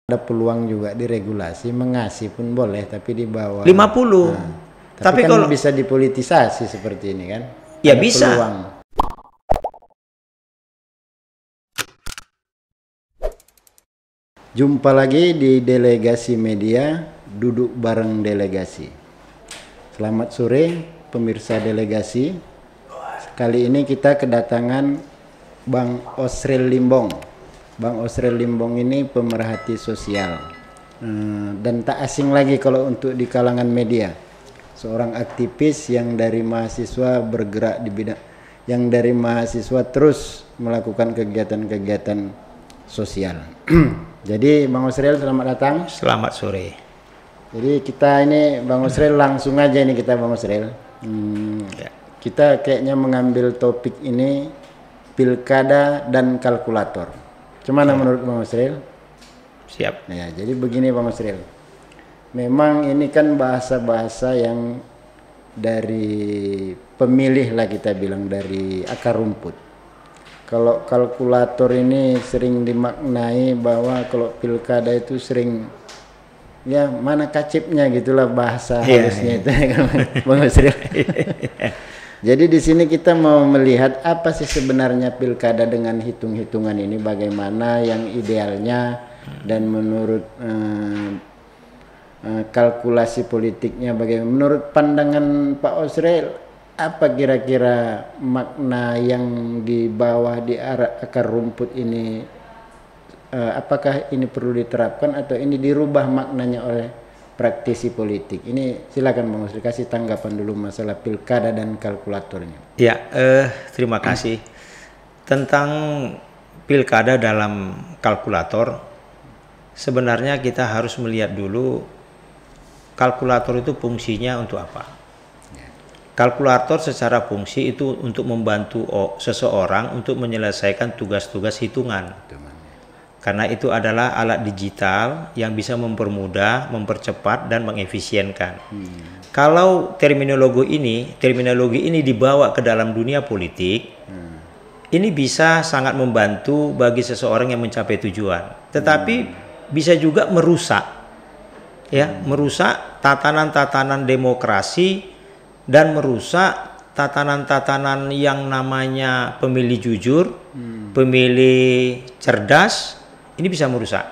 Ada peluang juga diregulasi, mengasih pun boleh, tapi di bawah 50. Nah, tapi kan kalau bisa dipolitisasi seperti ini kan? ya Ada bisa. peluang. Jumpa lagi di Delegasi Media, duduk bareng delegasi. Selamat sore pemirsa delegasi. Kali ini kita kedatangan Bang Osril Limbong. Bang Osril Limbong ini pemerhati sosial dan tak asing lagi kalau untuk di kalangan media. Seorang aktivis yang dari mahasiswa bergerak di bidang, yang dari mahasiswa terus melakukan kegiatan-kegiatan sosial. Jadi Bang Osril, selamat datang. Selamat sore. Jadi kita ini Bang Osril langsung aja ini kita Bang Osril. Ya. Kita kayaknya mengambil topik ini pilkada dan kalkulator. Gimana menurut Bang Osril? Siap. Ya, jadi begini Bang Osril. Memang ini kan bahasa-bahasa yang dari pemilih lah kita bilang, dari akar rumput. Kalau kalkulator ini sering dimaknai bahwa kalau pilkada itu sering ya mana kacipnya gitulah bahasa halusnya itu Bang Osril. Jadi di sini kita mau melihat apa sih sebenarnya pilkada dengan hitung-hitungan ini, bagaimana yang idealnya dan menurut kalkulasi politiknya bagaimana. Menurut pandangan Pak Osril, apa kira-kira makna yang di bawah di akar rumput ini, apakah ini perlu diterapkan atau ini dirubah maknanya oleh praktisi politik? Ini silakan Bang Osril kasih tanggapan dulu masalah pilkada dan kalkulatornya. Ya, terima kasih. Tentang pilkada dalam kalkulator, sebenarnya kita harus melihat dulu kalkulator itu fungsinya untuk apa. Kalkulator secara fungsi itu untuk membantu seseorang untuk menyelesaikan tugas-tugas hitungan. Karena itu adalah alat digital yang bisa mempermudah, mempercepat, dan mengefisienkan. Kalau terminologi ini dibawa ke dalam dunia politik, ini bisa sangat membantu bagi seseorang yang mencapai tujuan. Tetapi bisa juga merusak, merusak tatanan-tatanan demokrasi dan merusak tatanan-tatanan yang namanya pemilih jujur, pemilih cerdas. Ini bisa merusak.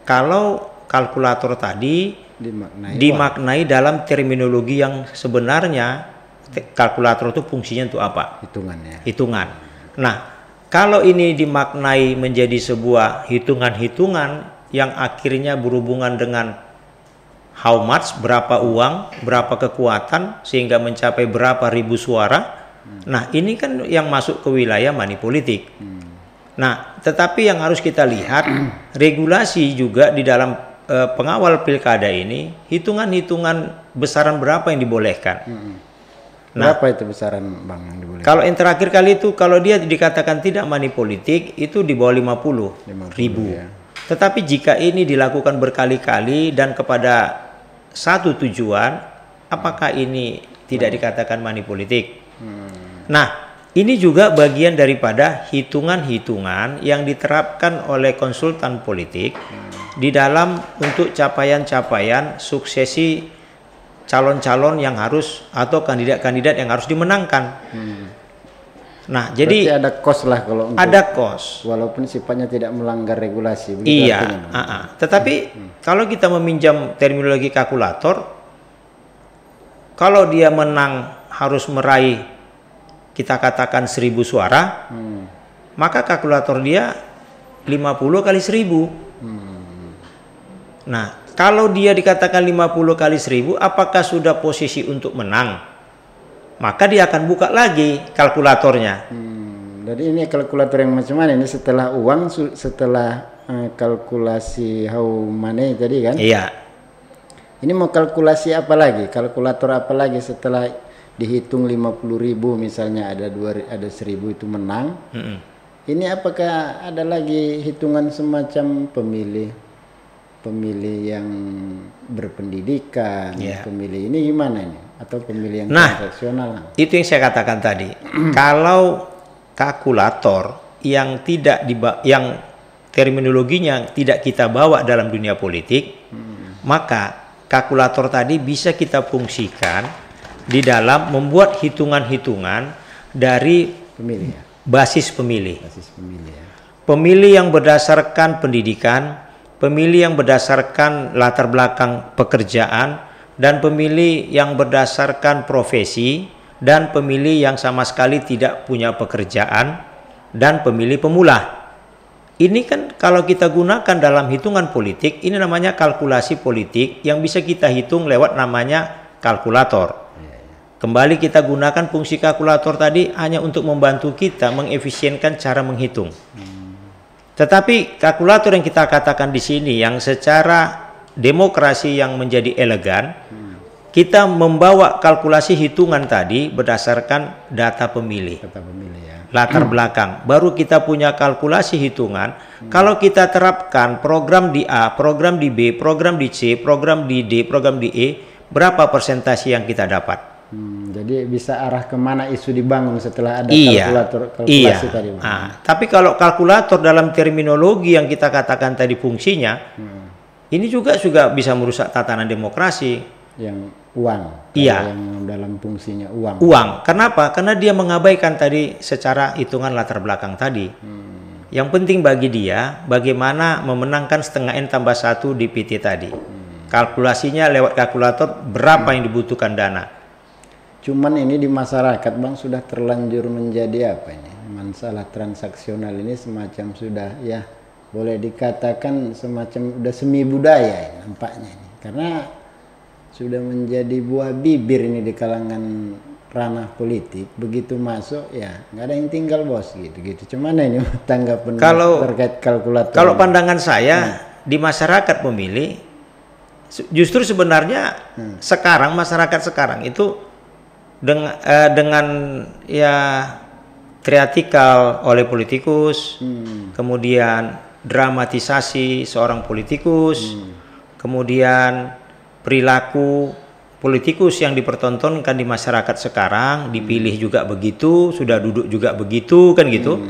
Kalau kalkulator tadi dimaknai dalam terminologi yang sebenarnya kalkulator itu fungsinya untuk apa? Hitungan. Nah, kalau ini dimaknai menjadi sebuah hitungan-hitungan yang akhirnya berhubungan dengan how much, berapa uang, berapa kekuatan sehingga mencapai berapa ribu suara. Nah, ini kan yang masuk ke wilayah money politik. Nah, tetapi yang harus kita lihat, regulasi juga di dalam pengawal pilkada ini, hitungan-hitungan besaran berapa yang dibolehkan. Berapa itu besaran Bang yang dibolehkan? Kalau yang terakhir kali itu, kalau dia dikatakan tidak money politik, itu di bawah 50 ribu. Ya. Tetapi jika ini dilakukan berkali-kali dan kepada satu tujuan, apakah ini tidak dikatakan money politik? Nah, ini juga bagian daripada hitungan-hitungan yang diterapkan oleh konsultan politik di dalam untuk capaian-capaian suksesi calon-calon yang harus atau kandidat-kandidat yang harus dimenangkan. Nah, jadi ada cost lah kalau untuk, ada cost. Walaupun sifatnya tidak melanggar regulasi. Iya. Tetapi kalau kita meminjam terminologi kalkulator, kalau dia menang harus meraih kita katakan 1000 suara, maka kalkulator dia 50 kali 1000. Nah, kalau dia dikatakan 50 kali 1000, apakah sudah posisi untuk menang? Maka dia akan buka lagi kalkulatornya. Jadi ini kalkulator yang macam mana? Ini setelah uang, setelah kalkulasi how money tadi kan? Iya. Ini mau kalkulasi apa lagi? Kalkulator apa lagi setelah dihitung 50.000 misalnya ada 1000 itu menang. Ini apakah ada lagi hitungan semacam pemilih yang berpendidikan, pemilih ini gimana ini? Atau pemilih yang transaksional? Itu yang saya katakan tadi. Kalau kalkulator yang tidak yang terminologinya tidak kita bawa dalam dunia politik, maka kalkulator tadi bisa kita fungsikan di dalam membuat hitungan-hitungan dari Pemilih ya. basis pemilih. Basis pemilih ya. Pemilih yang berdasarkan pendidikan, pemilih yang berdasarkan latar belakang pekerjaan, dan pemilih yang berdasarkan profesi, dan pemilih yang sama sekali tidak punya pekerjaan, dan pemilih pemula. Ini kan kalau kita gunakan dalam hitungan politik, ini namanya kalkulasi politik yang bisa kita hitung lewat namanya kalkulator. Kembali kita gunakan fungsi kalkulator tadi hanya untuk membantu kita mengefisienkan cara menghitung. Tetapi kalkulator yang kita katakan di sini yang secara demokrasi yang menjadi elegan, kita membawa kalkulasi hitungan tadi berdasarkan data pemilih. Data pemilih ya. Latar belakang, baru kita punya kalkulasi hitungan. Kalau kita terapkan program di A, program di B, program di C, program di D, program di E, berapa persentase yang kita dapat? Jadi bisa arah kemana isu dibangun setelah ada Iya, kalkulasi tadi. Tapi kalau kalkulator dalam terminologi yang kita katakan tadi fungsinya, ini juga bisa merusak tatanan demokrasi. Yang uang, Iya. yang dalam fungsinya uang. Uang, kenapa? Karena dia mengabaikan tadi secara hitungan latar belakang tadi. Yang penting bagi dia bagaimana memenangkan setengah N tambah 1 di PT tadi. Kalkulasinya lewat kalkulator berapa yang dibutuhkan dana. Cuman ini di masyarakat Bang sudah terlanjur menjadi apa ini? Masalah transaksional ini semacam sudah ya boleh dikatakan semacam udah semi budaya ya, nampaknya ini. Karena sudah menjadi buah bibir ini di kalangan ranah politik. Begitu masuk ya nggak ada yang tinggal bos gitu. Cuman ini tanggapan terkait kalkulator. Kalau pandangan saya di masyarakat pemilih justru sebenarnya sekarang masyarakat sekarang itu dengan ya teatrikal oleh politikus, kemudian dramatisasi seorang politikus, kemudian perilaku politikus yang dipertontonkan di masyarakat sekarang, dipilih juga begitu, sudah duduk juga begitu kan gitu.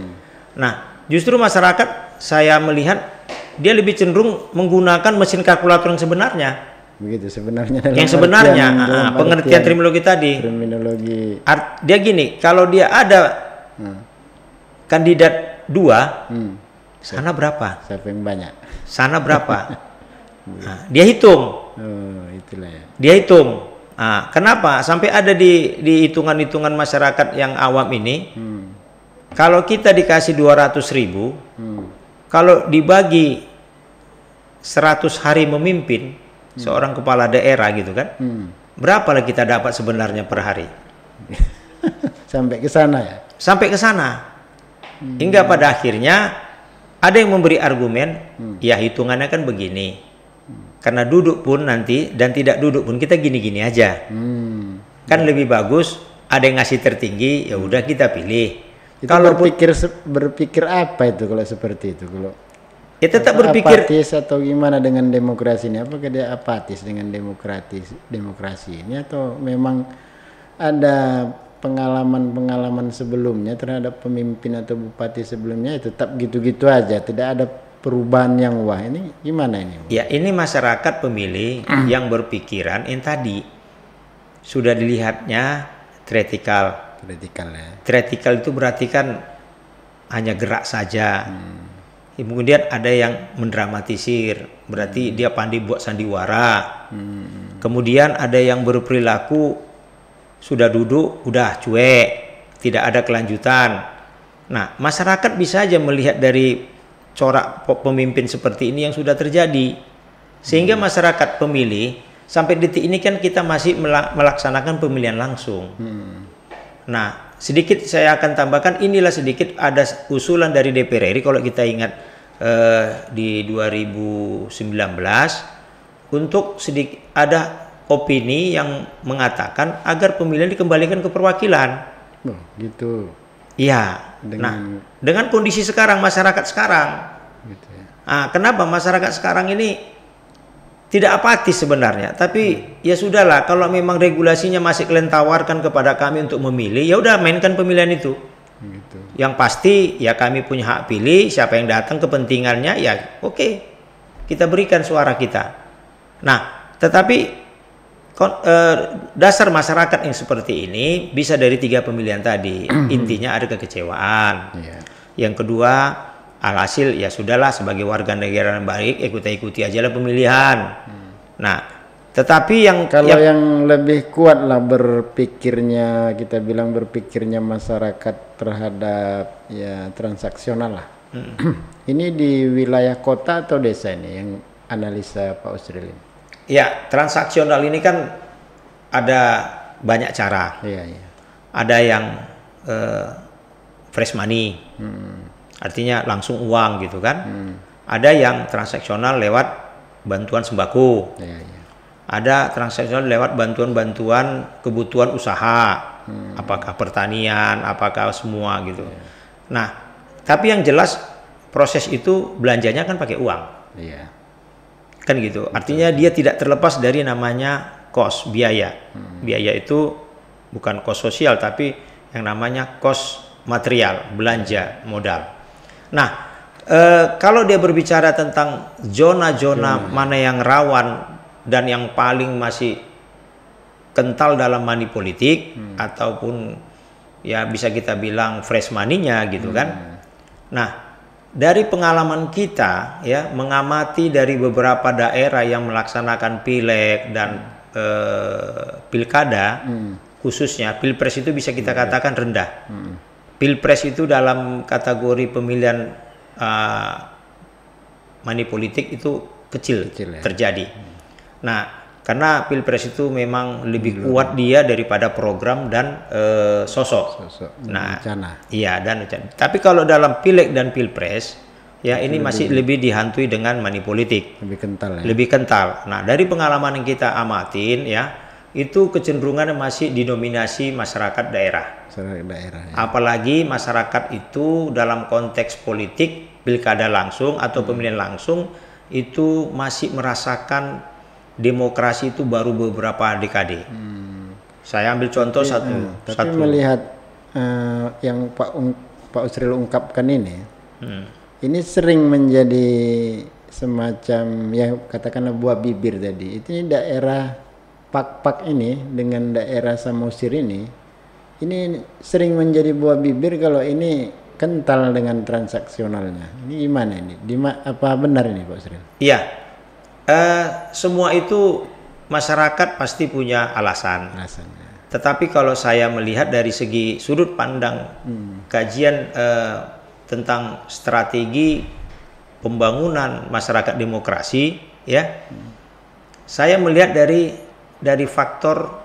Nah, justru masyarakat saya melihat dia lebih cenderung menggunakan mesin kalkulator yang sebenarnya. Begitu sebenarnya. Yang sebenarnya pengertian terminologi tadi. Terminologi. Dia gini, kalau dia ada kandidat 2, sana berapa? Siapa yang banyak? Sana berapa? Nah, dia hitung. Oh, itulah ya. Dia hitung. Nah, kenapa? Sampai ada di hitungan-hitungan masyarakat yang awam ini, kalau kita dikasih 200.000, kalau dibagi 100 hari memimpin seorang kepala daerah gitu kan, berapa lah kita dapat sebenarnya per hari? Sampai ke sana ya? Sampai ke sana. Hingga pada akhirnya ada yang memberi argumen, ya hitungannya kan begini. Karena duduk pun nanti dan tidak duduk pun kita gini-gini aja. Kan lebih bagus ada yang ngasih tertinggi, ya udah kita pilih. Kalau berpikir apa itu kalau seperti itu? Kalau ya tetap berpikir apatis atau gimana dengan demokrasi ini? Apakah dia apatis dengan demokrasi ini atau memang ada pengalaman sebelumnya terhadap pemimpin atau bupati sebelumnya ya tetap gitu-gitu aja, tidak ada perubahan yang wah, ini gimana ini? Ya ini masyarakat pemilih yang berpikiran yang tadi sudah dilihatnya theoretical. Ya. Theoretical itu berarti kan hanya gerak saja. Kemudian ada yang mendramatisir, berarti dia pandai buat sandiwara. Kemudian ada yang berperilaku sudah duduk, udah cuek, tidak ada kelanjutan. Nah, masyarakat bisa aja melihat dari corak pemimpin seperti ini yang sudah terjadi. Sehingga masyarakat pemilih, sampai detik ini kan kita masih melaksanakan pemilihan langsung. Nah, sedikit saya akan tambahkan, inilah sedikit ada usulan dari DPR RI kalau kita ingat di 2019 untuk sedikit ada opini yang mengatakan agar pemilihan dikembalikan ke perwakilan. Oh, gitu. Iya. Dengan kondisi sekarang masyarakat sekarang. Gitu ya. Nah, kenapa masyarakat sekarang ini tidak apatis sebenarnya, tapi ya sudahlah, kalau memang regulasinya masih kalian tawarkan kepada kami untuk memilih, ya udah mainkan pemilihan itu. Gitu. Yang pasti ya kami punya hak pilih, siapa yang datang kepentingannya ya oke, kita berikan suara kita. Nah, tetapi dasar masyarakat yang seperti ini bisa dari 3 pemilihan tadi. Intinya ada kekecewaan. Iya. Yang kedua, alhasil ya sudahlah sebagai warga negara yang baik ikuti aja lah pemilihan. Nah, tetapi Kalau yang lebih kuat lah berpikirnya, kita bilang berpikirnya masyarakat terhadap ya transaksional lah. Ini di wilayah kota atau desa ini yang analisa Pak Usril ini? ya transaksional ini kan ada banyak cara. Iya, iya. Ada yang fresh money, artinya langsung uang gitu kan. Ada yang transaksional lewat bantuan sembako. Iya, iya. Ada transaksional lewat bantuan-bantuan kebutuhan usaha, apakah pertanian, apakah semua gitu. Nah, tapi yang jelas proses itu belanjanya kan pakai uang, Iya. kan gitu. Artinya dia tidak terlepas dari namanya kos, biaya. Biaya itu bukan kos sosial, tapi yang namanya kos material, belanja modal. Nah, kalau dia berbicara tentang zona-zona mana yang rawan dan yang paling masih kental dalam money politik ataupun ya bisa kita bilang fresh money-nya gitu kan. Nah, dari pengalaman kita ya mengamati dari beberapa daerah yang melaksanakan pileg dan pilkada, khususnya pilpres itu bisa kita katakan rendah. Pilpres itu dalam kategori pemilihan money politik itu kecil ya. terjadi. Nah, karena pilpres itu memang lebih kuat dia daripada program dan sosok. Nah, rencana. iya dan rencana. Tapi kalau dalam pileg dan pilpres, ya ini masih lebih dihantui dengan money politik. Lebih kental ya. Lebih kental. Nah, dari pengalaman yang kita amatin ya, itu kecenderungannya masih didominasi masyarakat daerah. Masyarakat daerah. Ya. Apalagi masyarakat itu dalam konteks politik, pilkada langsung atau pemilihan langsung, itu masih merasakan demokrasi itu baru beberapa dekade. Saya ambil contoh Tapi melihat yang Pak Usril ungkapkan ini sering menjadi semacam ya katakanlah buah bibir tadi. Itu daerah Pak ini dengan daerah Samosir ini sering menjadi buah bibir kalau ini kental dengan transaksionalnya. Ini gimana ini? Apa benar ini Pak Usril? Iya. Semua itu masyarakat pasti punya alasan. Alasannya. Tetapi kalau saya melihat dari segi sudut pandang kajian tentang strategi pembangunan masyarakat demokrasi, ya, saya melihat dari faktor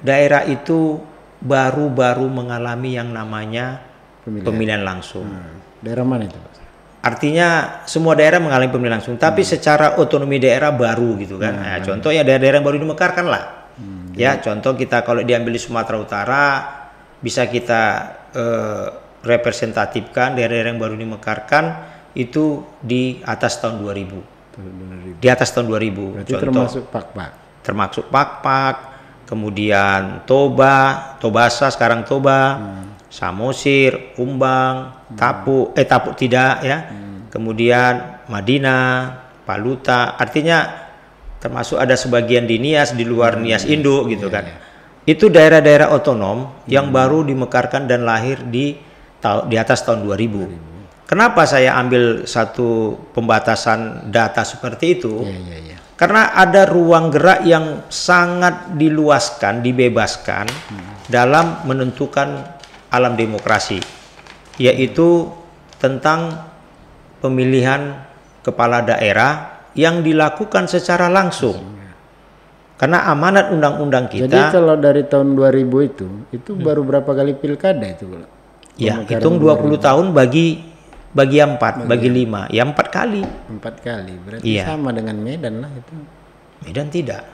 daerah itu baru-baru mengalami yang namanya pemilihan langsung. Daerah mana itu Pak? Artinya semua daerah mengalami pemilihan langsung, tapi secara otonomi daerah baru gitu kan. Nah, contoh ya daerah-daerah yang baru dimekarkan lah. Ya, contoh kita kalau diambil di Sumatera Utara bisa kita representatifkan daerah-daerah yang baru dimekarkan itu di atas tahun 2000. Di atas tahun 2000. Berarti contoh termasuk Pak. Termasuk Pak, kemudian Tobasa sekarang Toba. Samosir, Umbang, Tapuk tidak ya. Kemudian Madinah, Paluta, artinya termasuk ada sebagian di Nias di luar Nias Induk gitu kan. Itu daerah-daerah otonom yang baru dimekarkan dan lahir di atas tahun 2000. Kenapa saya ambil satu pembatasan data seperti itu? Karena ada ruang gerak yang sangat diluaskan, dibebaskan dalam menentukan alam demokrasi, yaitu tentang pemilihan kepala daerah yang dilakukan secara langsung. Karena amanat undang-undang kita. Jadi kalau dari tahun 2000 itu baru berapa kali pilkada itu? Ya, hitung 20 tahun bagi 4, bagi 5, ya 4 kali. 4 kali, berarti sama dengan Medan lah itu. Medan tidak.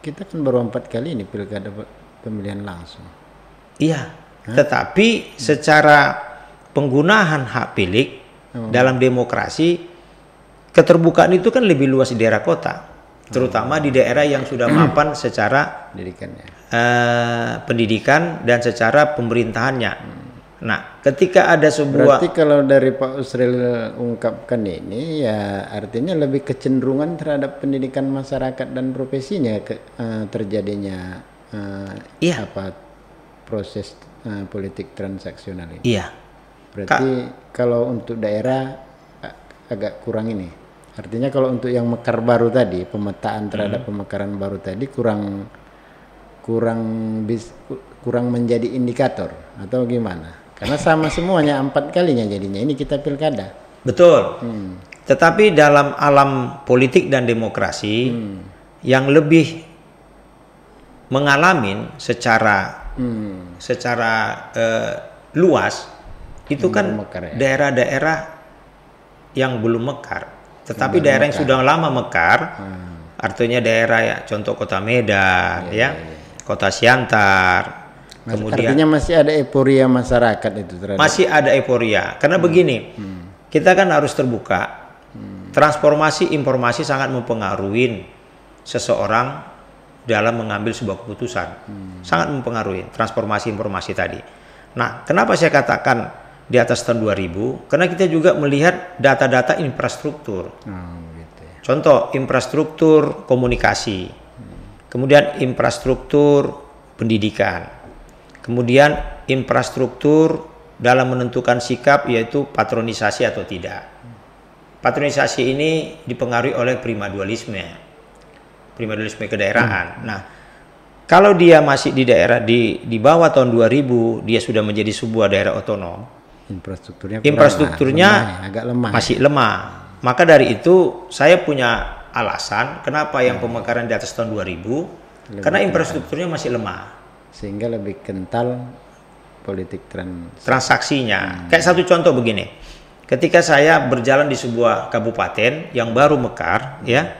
Kita kan baru 4 kali ini pilkada pemilihan langsung. Iya, tetapi secara penggunaan hak pilih dalam demokrasi, keterbukaan itu kan lebih luas di daerah kota. terutama di daerah yang sudah mapan secara Pendidikannya. pendidikan dan secara pemerintahannya. Nah, ketika ada sebuah Berarti kalau dari Pak Usril ungkapkan ini ya artinya lebih kecenderungan terhadap pendidikan masyarakat dan profesinya terjadinya Iya. proses politik transaksional ini. iya, Berarti kalau untuk daerah agak kurang ini. Artinya kalau untuk yang mekar baru tadi, pemetaan terhadap pemekaran baru tadi kurang menjadi indikator atau gimana? Karena sama semuanya 4 kalinya jadinya. Ini kita pilkada. betul. Tetapi dalam alam politik dan demokrasi yang lebih mengalami secara luas itu kan mekar ya. daerah-daerah yang belum mekar. Tetapi daerah yang sudah lama mekar, artinya daerah ya, contoh Kota Medan, Kota Siantar. Kemudian Artinya masih ada euforia masyarakat itu terhadap. masih ada euforia. Karena begini, kita kan harus terbuka. Transformasi informasi sangat mempengaruhi seseorang dalam mengambil sebuah keputusan. Sangat mempengaruhi transformasi informasi tadi. Nah, kenapa saya katakan di atas tahun 2000? Karena kita juga melihat data-data infrastruktur. Gitu ya. Contoh, infrastruktur komunikasi. Kemudian infrastruktur pendidikan. Kemudian infrastruktur dalam menentukan sikap yaitu patronisasi atau tidak. Patronisasi ini dipengaruhi oleh primadualisme kedaerahan. Nah, kalau dia masih di daerah di bawah tahun 2000, dia sudah menjadi sebuah daerah otonom. Infrastrukturnya agak lemah. Masih lemah. Maka dari itu saya punya alasan kenapa yang pemekaran di atas tahun 2000 karena infrastrukturnya masih lemah. Sehingga lebih kental politik transaksinya. Kayak satu contoh begini. Ketika saya berjalan di sebuah kabupaten yang baru mekar ya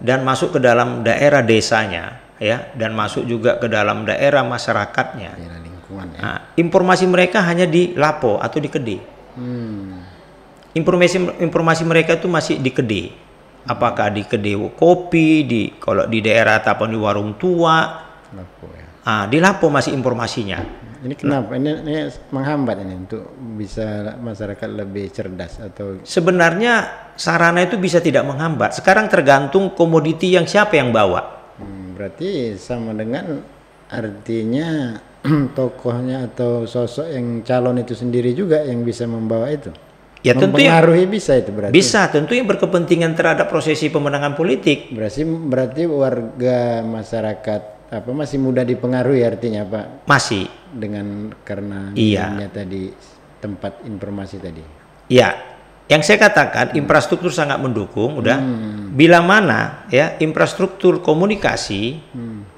dan masuk ke dalam daerah desanya ya dan masuk juga ke dalam daerah masyarakatnya. daerah lingkungan ya. Nah, informasi mereka hanya di Lapo atau di Kedai. Informasi mereka itu masih di Kedai. Apakah di Kedai kopi, kalau di daerah Tapan di warung tua. Lapo ya. Di Lapo masih informasinya. Ini kenapa? Ini menghambat ini untuk bisa masyarakat lebih cerdas atau sebenarnya sarana itu bisa tidak menghambat. Sekarang tergantung komoditi yang siapa yang bawa. Berarti sama dengan artinya tokohnya atau sosok yang calon itu sendiri juga yang bisa membawa itu. Ya tentu mempengaruhi bisa itu berarti. Bisa, tentu yang berkepentingan terhadap prosesi pemenangan politik. Berarti warga masyarakat masih mudah dipengaruhi artinya Pak? Masih. Karena tadi tempat informasi tadi. Iya. Yang saya katakan infrastruktur sangat mendukung, udah. Bila mana ya infrastruktur komunikasi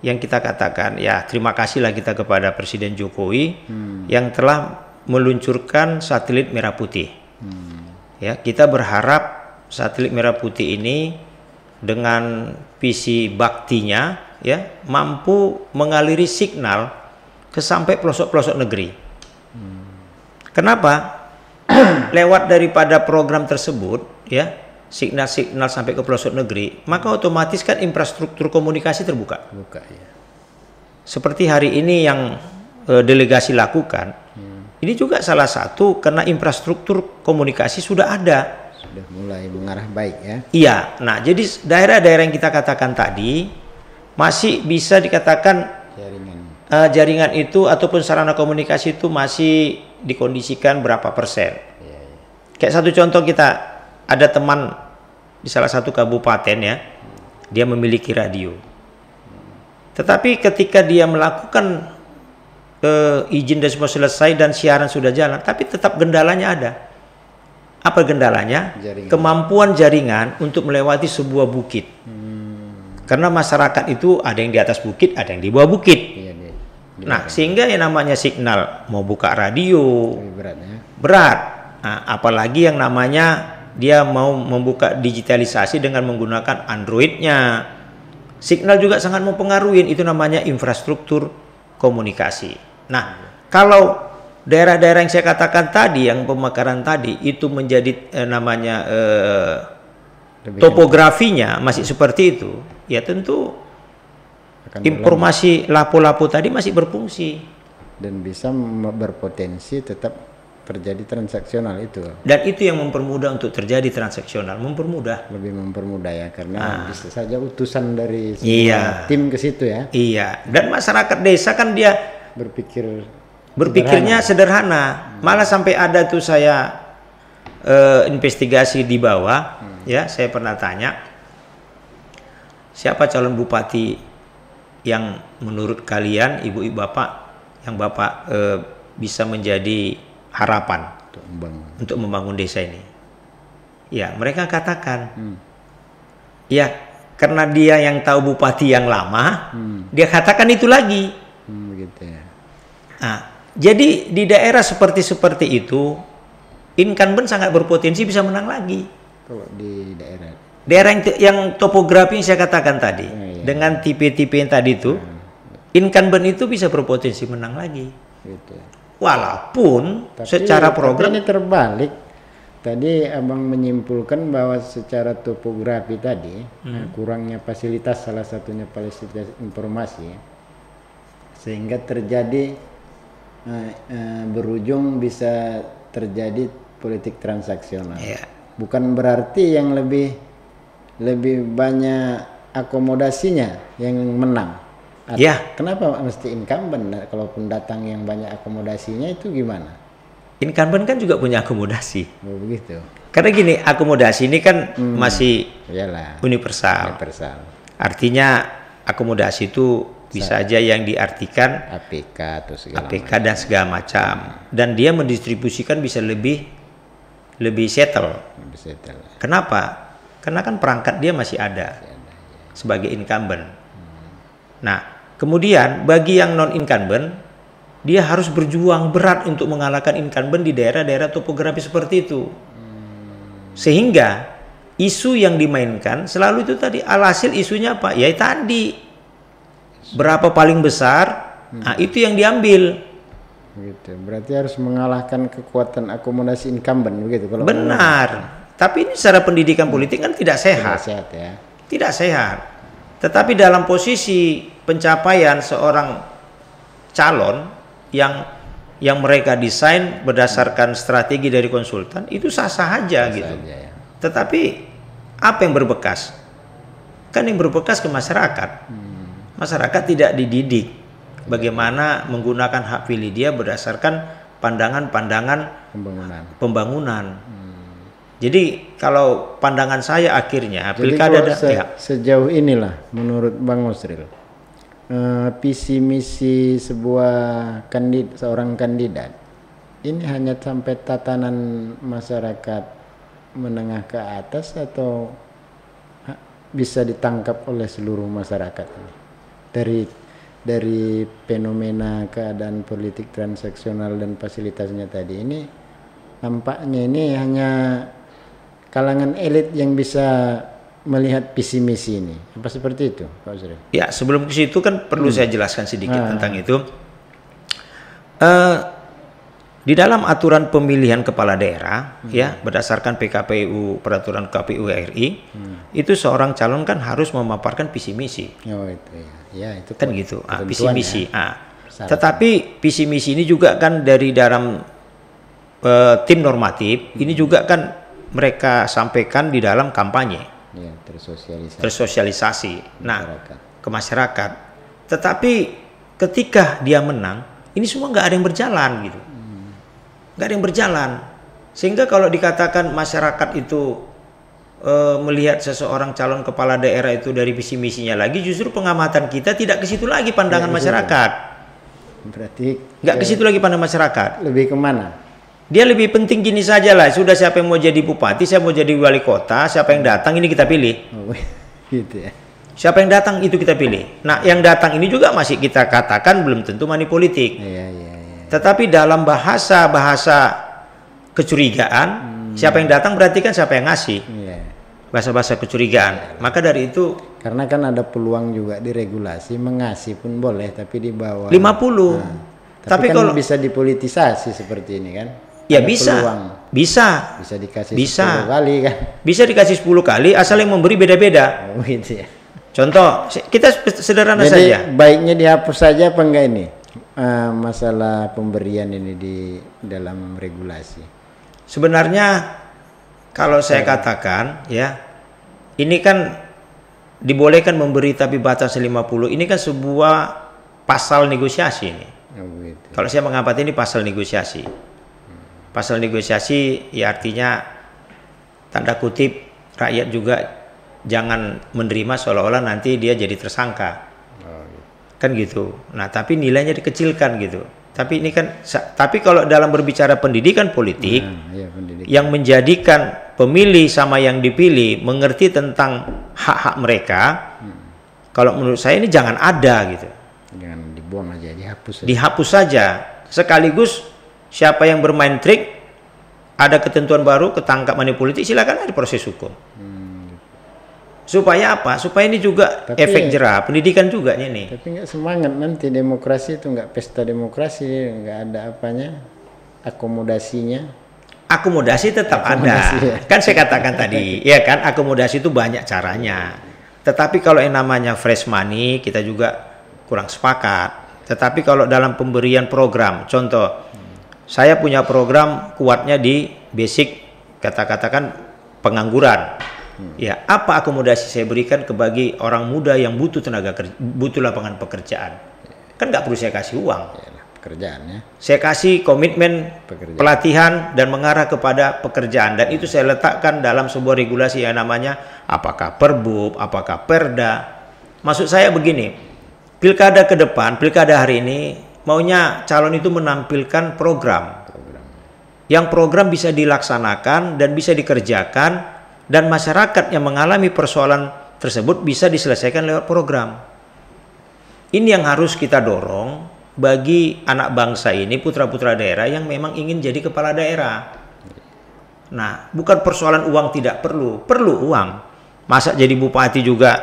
yang kita katakan ya terima kasihlah kita kepada Presiden Jokowi yang telah meluncurkan satelit merah putih. Ya, kita berharap satelit merah putih ini dengan visi baktinya ya mampu mengaliri signal ke sampai pelosok-pelosok negeri. Kenapa? Lewat daripada program tersebut ya signal-signal sampai ke pelosok negeri, maka otomatis kan infrastruktur komunikasi terbuka. Ya. Seperti hari ini yang delegasi lakukan, ini juga salah satu karena infrastruktur komunikasi sudah ada. Sudah mulai mengarah baik ya. Iya, nah jadi daerah-daerah yang kita katakan tadi masih bisa dikatakan jaringan itu ataupun sarana komunikasi itu masih dikondisikan berapa persen. Kayak satu contoh kita ada teman di salah satu kabupaten ya, dia memiliki radio. Tetapi ketika dia melakukan izin dan semua selesai dan siaran sudah jalan, tapi tetap gendalanya ada. Apa gendalanya? Kemampuan jaringan untuk melewati sebuah bukit. Karena masyarakat itu ada yang di atas bukit, ada yang di bawah bukit. Nah, sehingga yang namanya signal mau buka radio berat. Nah, apalagi yang namanya dia mau membuka digitalisasi dengan menggunakan Android-nya. Signal juga sangat mempengaruhi, itu namanya infrastruktur komunikasi. Nah, kalau daerah-daerah yang saya katakan tadi, yang pemekaran tadi, itu menjadi topografinya masih seperti itu, ya tentu Akan informasi lapo-lapo tadi masih berfungsi. dan bisa berpotensi tetap terjadi transaksional itu. Dan itu yang mempermudah untuk terjadi transaksional, mempermudah. Lebih mempermudah ya, karena bisa saja utusan dari Iya. tim ke situ ya. Iya, dan masyarakat desa kan dia berpikirnya sederhana. Malah sampai ada tuh saya investigasi di bawah, ya saya pernah tanya, siapa calon bupati yang menurut kalian, ibu-ibu bapak, yang bapak bisa menjadi harapan untuk membangun desa ini? Ya, mereka katakan, ya karena dia yang tahu bupati yang lama, dia katakan itu lagi. Begitu ya. Nah, jadi di daerah seperti itu, incumbent sangat berpotensi bisa menang lagi. Kalau di Daerah yang topografi yang saya katakan tadi, dengan tipe-tipe yang tadi itu, incumbent itu bisa berpotensi menang lagi. gitu. Walaupun secara program ini terbalik. Tadi abang menyimpulkan bahwa secara topografi tadi kurangnya fasilitas, salah satunya fasilitas informasi, sehingga terjadi berujung bisa terjadi politik transaksional. ya, Bukan berarti yang lebih banyak akomodasinya yang menang. ya, Kenapa mesti incumbent? Kalaupun datang yang banyak akomodasinya itu gimana? incumbent kan juga punya akomodasi. Oh, begitu. Karena gini, akomodasi ini kan masih Iyalah. universal. Universal. Artinya akomodasi itu bisa aja yang diartikan APK atau segala APK dan segala macam. Dan dia mendistribusikan bisa lebih settle. macam. Bisa itulah. Kenapa? Karena kan perangkat dia masih ada sebagai incumbent. Nah, kemudian bagi yang non incumbent, dia harus berjuang berat untuk mengalahkan incumbent di daerah-daerah topografi seperti itu. Sehingga isu yang dimainkan selalu itu tadi, alhasil isunya apa? Ya tadi, berapa paling besar, nah itu yang diambil. Begitu. Berarti harus mengalahkan kekuatan akomodasi incumbent begitu kalau Benar. Tapi ini secara pendidikan politik kan tidak sehat. sehat ya. Tidak sehat. Tetapi dalam posisi pencapaian seorang calon yang mereka desain berdasarkan strategi dari konsultan, itu sah-sah aja gitu. Saja, ya. Tetapi apa yang berbekas? Kan yang berbekas ke masyarakat. Masyarakat tidak dididik bagaimana menggunakan hak pilih dia berdasarkan pandangan-pandangan pembangunan. Jadi kalau pandangan saya akhirnya pilkada sejauh inilah menurut Bang Osril, visi misi seorang kandidat ini hanya sampai tatanan masyarakat menengah ke atas atau bisa ditangkap oleh seluruh masyarakat ini? Dari fenomena keadaan politik transaksional dan fasilitasnya tadi ini, nampaknya ini hanya kalangan elit yang bisa melihat visi misi ini. Apa seperti itu, Pak Osril? Ya, sebelum ke situ kan perlu saya jelaskan sedikit tentang itu. Di dalam aturan pemilihan kepala daerah, ya berdasarkan PKPU, peraturan KPU RI, itu seorang calon kan harus memaparkan visi misi. Oh itu ya, ya itu Kan gitu. Visi misi. Ya. Tetapi visi misi ini juga kan dari dalam tim normatif, ini juga kan mereka sampaikan di dalam kampanye. Ya, tersosialisasi. Nah, ke masyarakat. Tetapi ketika dia menang, ini semua nggak ada yang berjalan gitu. Nggak ada yang berjalan. Sehingga kalau dikatakan masyarakat itu melihat seseorang calon kepala daerah itu dari visi misinya lagi, justru pengamatan kita tidak ke situ lagi pandangan masyarakat. Berarti nggak ke situ lagi pandangan masyarakat. Lebih kemana? Dia lebih penting gini saja lah. Sudah siapa yang mau jadi bupati, saya mau jadi wali kota, siapa yang datang ini kita pilih. Oh, gitu ya. Siapa yang datang itu kita pilih. Nah, yang datang ini juga masih kita katakan belum tentu money politik. Iya. Tetapi dalam bahasa kecurigaan, siapa yang datang berarti kan siapa yang ngasih. Iya. Bahasa kecurigaan. Maka dari itu, karena kan ada peluang juga diregulasi, mengasih pun boleh, tapi di bawah 50. Tapi kan kalau bisa dipolitisasi seperti ini kan? Ya ada bisa, peluang. bisa Dikasih 10 kali kan? Bisa dikasih 10 kali asal yang memberi beda-beda. Oh, gitu ya. Contoh, kita sederhana Jadi saja. baiknya dihapus saja apa enggak ini? Masalah pemberian ini di dalam regulasi. Sebenarnya kalau saya katakan ya, ini kan dibolehkan memberi tapi batas 50. Ini kan sebuah pasal negosiasi ini. Oh, begitu. Kalau saya mengamati ini pasal negosiasi. Pasal negosiasi ya artinya tanda kutip rakyat juga jangan menerima seolah-olah nanti dia jadi tersangka. Oh, gitu. Kan gitu. Nah, tapi nilainya dikecilkan gitu. Tapi ini kan tapi kalau dalam berbicara pendidikan politik Iya, pendidikan. yang menjadikan pemilih sama yang dipilih mengerti tentang hak-hak mereka, kalau menurut saya ini jangan ada gitu. Jangan dibuang aja, dihapus saja. Dihapus saja. Sekaligus siapa yang bermain trik, ada ketentuan baru, ketangkap manipulatif, silakan ada proses hukum. Supaya apa? Supaya ini juga Tapi efek jerah, pendidikan juga ini. Tapi nggak semangat nanti demokrasi itu, nggak pesta demokrasi, nggak ada apanya, akomodasinya. Akomodasi tetap Akomodasi, ada. ya. Kan saya katakan tadi, ya kan akomodasi itu banyak caranya. Tetapi kalau yang namanya fresh money kita juga kurang sepakat. Tetapi kalau dalam pemberian program, contoh, saya punya program kuatnya di basic, katakan pengangguran. Ya, apa akomodasi saya berikan bagi orang muda yang butuh tenaga kerja, butuh lapangan pekerjaan? Kan nggak perlu saya kasih uang. Yalah, pekerjaannya. Saya kasih komitmen Pekerjaan. pelatihan dan mengarah kepada pekerjaan, dan itu saya letakkan dalam sebuah regulasi yang namanya apakah Perbub, apakah Perda. Maksud saya begini, pilkada ke depan, pilkada hari ini maunya calon itu menampilkan program. Yang program bisa dilaksanakan dan bisa dikerjakan, dan masyarakat yang mengalami persoalan tersebut bisa diselesaikan lewat program. Ini yang harus kita dorong bagi anak bangsa ini, putra-putra daerah yang memang ingin jadi kepala daerah. Nah, bukan persoalan uang tidak perlu, perlu uang. Masa jadi bupati juga,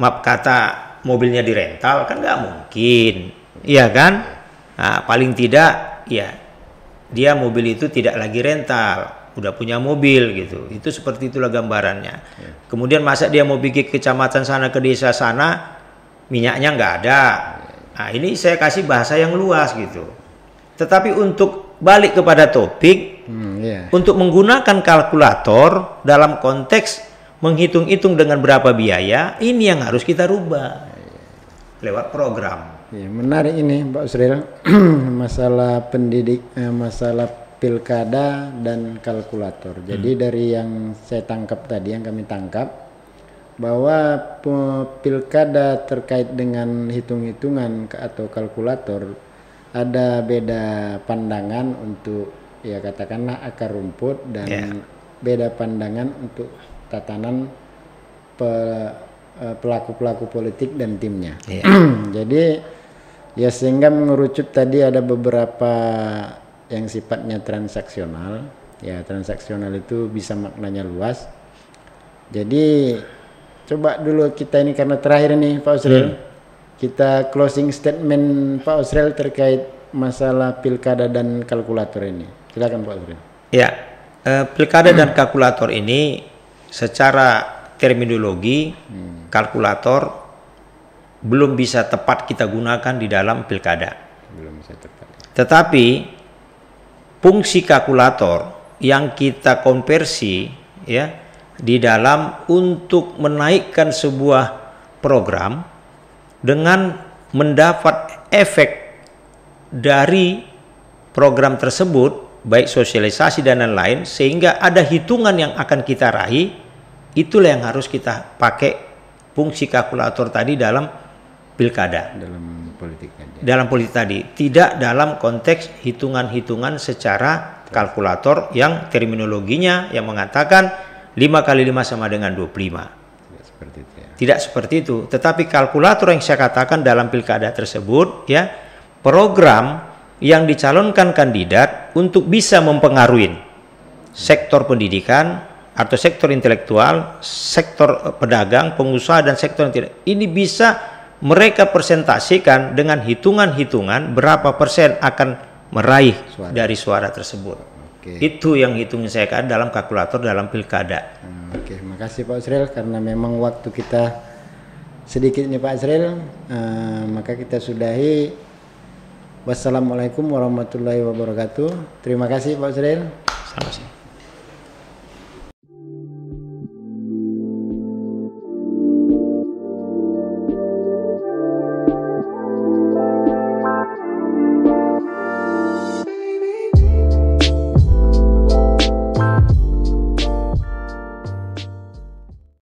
maaf kata, mobilnya dirental, kan nggak mungkin. Iya kan? Nah, paling tidak, ya dia mobil itu tidak lagi rental, udah punya mobil gitu. Itu seperti itulah gambarannya. Kemudian masa dia mau pergi ke kecamatan sana, ke desa sana, minyaknya nggak ada. Nah, ini saya kasih bahasa yang luas gitu. Tetapi untuk balik kepada topik, untuk menggunakan kalkulator dalam konteks menghitung-hitung dengan berapa biaya, ini yang harus kita rubah lewat program. Ya, menarik ini Pak Usril. Masalah masalah pilkada dan kalkulator. Jadi dari yang saya tangkap tadi, yang kami tangkap, bahwa pilkada terkait dengan hitung-hitungan atau kalkulator ada beda pandangan untuk, ya katakanlah, akar rumput, dan beda pandangan untuk tatanan pelaku-pelaku politik dan timnya. Jadi ya sehingga mengerucut tadi ada beberapa yang sifatnya transaksional. Ya, transaksional itu bisa maknanya luas. Jadi coba dulu kita ini, karena terakhir nih Pak Usril, kita closing statement Pak Usril terkait masalah pilkada dan kalkulator ini. Silakan Pak Usril. Ya, pilkada dan kalkulator ini secara terminologi kalkulator belum bisa tepat kita gunakan di dalam pilkada. Belum bisa tepat. Tetapi fungsi kalkulator yang kita konversi ya di dalam untuk menaikkan sebuah program dengan mendapat efek dari program tersebut, baik sosialisasi dan lain-lain, sehingga ada hitungan yang akan kita raih. Itulah yang harus kita pakai fungsi kalkulator tadi dalam pilkada, Dalam politik aja. dalam politik tadi, tidak dalam konteks hitungan-hitungan secara kalkulator yang terminologinya yang mengatakan 5 kali 5 sama dengan 25. Tidak seperti itu ya. Tidak seperti itu. Tetapi kalkulator yang saya katakan dalam pilkada tersebut, ya, program yang dicalonkan kandidat untuk bisa mempengaruhi sektor pendidikan atau sektor intelektual, sektor pedagang, pengusaha, dan sektor yang tidak. Ini bisa mereka presentasikan dengan hitungan-hitungan berapa persen akan meraih dari suara tersebut. Itu yang hitungnya saya kan dalam kalkulator dalam pilkada. Oke, makasih Pak Usril, karena memang waktu kita sedikitnya Pak Azril, maka kita sudahi. Wassalamualaikum warahmatullahi wabarakatuh. Terima kasih Pak Azril. Sama-sama.